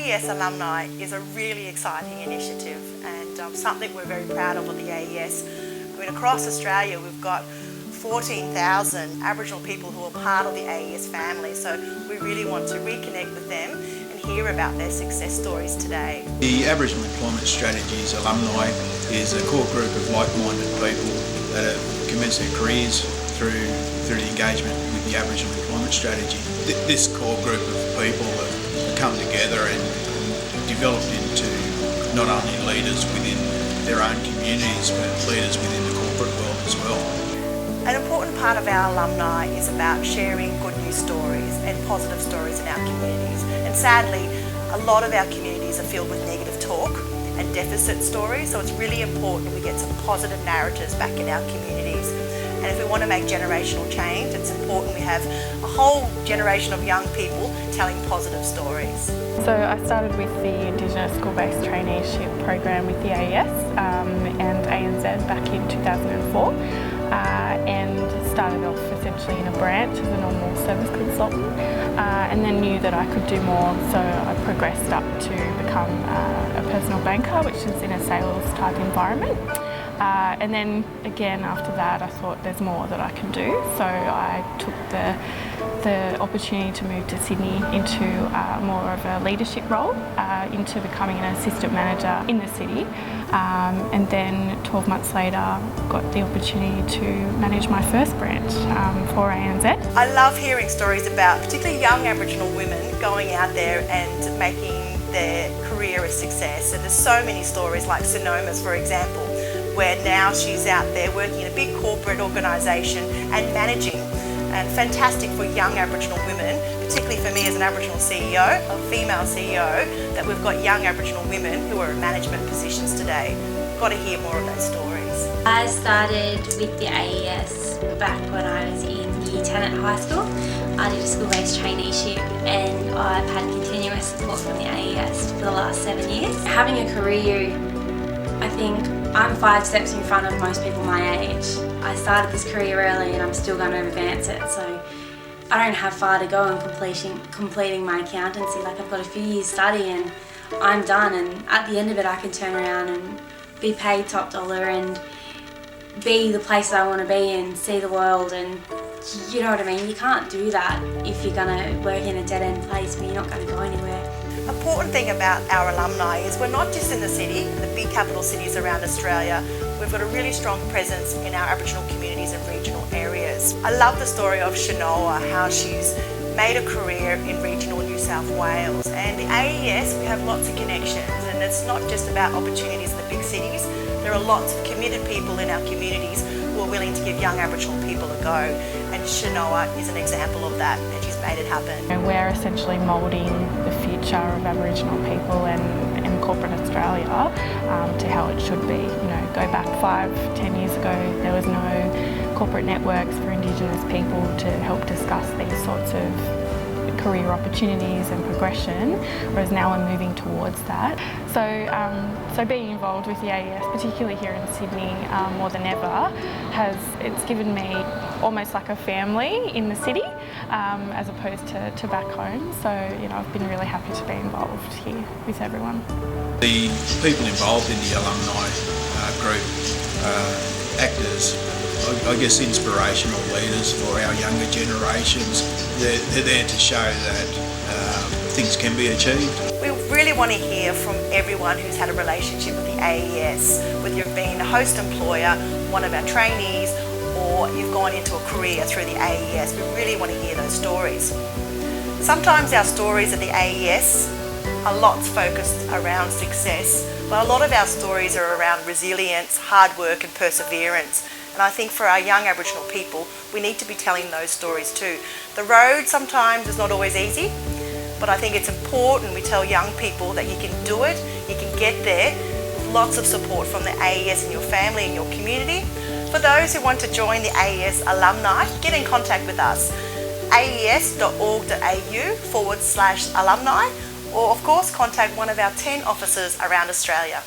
AES Alumni is a really exciting initiative and something we're very proud of at the AES. I mean, across Australia we've got 14,000 Aboriginal people who are part of the AES family, so we really want to reconnect with them and hear about their success stories today. The Aboriginal Employment Strategies Alumni is a core group of like-minded people that have commenced their careers through the engagement with the Aboriginal Employment Strategy. This core group of people have come together and developed into not only leaders within their own communities but leaders within the corporate world as well. An important part of our alumni is about sharing good news stories and positive stories in our communities. And sadly, a lot of our communities are filled with negative talk and deficit stories, so it's really important we get some positive narratives back in our communities. And if we want to make generational change, it's important we have a whole generation of young people telling positive stories. So I started with the Indigenous School-Based Traineeship program with the AES and ANZ back in 2004 and started off essentially in a branch as a normal service consultant and then knew that I could do more, so I progressed up to become a personal banker, which is in a sales type environment. And then again after that I thought there's more that I can do, so I took the opportunity to move to Sydney into more of a leadership role, into becoming an assistant manager in the city, and then 12 months later got the opportunity to manage my first branch for ANZ. I love hearing stories about particularly young Aboriginal women going out there and making their career a success, and there's so many stories like Sonoma's, for example, where now she's out there working in a big corporate organisation and managing, and fantastic for young Aboriginal women, particularly for me as an Aboriginal CEO, a female CEO, that we've got young Aboriginal women who are in management positions today. Got to hear more of those stories. I started with the AES back when I was in Year 10 at high school. I did a school-based traineeship and I've had continuous support from the AES for the last 7 years. Having a career, I think I'm 5 steps in front of most people my age. I started this career early and I'm still going to advance it, so I don't have far to go in completing my accountancy. Like, I've got a few years study and I'm done, and at the end of it I can turn around and be paid top dollar and be the place I want to be and see the world, and you know what I mean? You can't do that if you're going to work in a dead-end place where you're not going to go anywhere. Important thing about our alumni is we're not just in the city, the big capital cities around Australia. We've got a really strong presence in our Aboriginal communities and regional areas. I love the story of Shanoa, how she's made a career in regional New South Wales. And the AES, we have lots of connections, and it's not just about opportunities in the big cities. There are lots of committed people in our communities who are willing to give young Aboriginal people a go, and Shanoa is an example of that, and she's made it happen. And we're essentially moulding the future of Aboriginal people and corporate Australia to how it should be. You know, go back 5-10 years ago, there was no corporate networks for Indigenous people to help discuss these sorts of career opportunities and progression, whereas now we're moving towards that. So being involved with the AES, particularly here in Sydney, more than ever, it's given me almost like a family in the city, as opposed to back home. So, you know, I've been really happy to be involved here with everyone. The people involved in the alumni group act as, I guess, inspirational leaders for our younger generations. They're there to show that things can be achieved. We really want to hear from everyone who's had a relationship with the AES, whether you've been a host employer, one of our trainees, or you've gone into a career through the AES. We really want to hear those stories. Sometimes our stories at the AES are lots focused around success, but a lot of our stories are around resilience, hard work and perseverance. And I think for our young Aboriginal people, we need to be telling those stories too. The road sometimes is not always easy, but I think it's important we tell young people that you can do it, you can get there, with lots of support from the AES and your family and your community. For those who want to join the AES Alumni, get in contact with us, aes.org.au/alumni, or of course contact one of our 10 offices around Australia.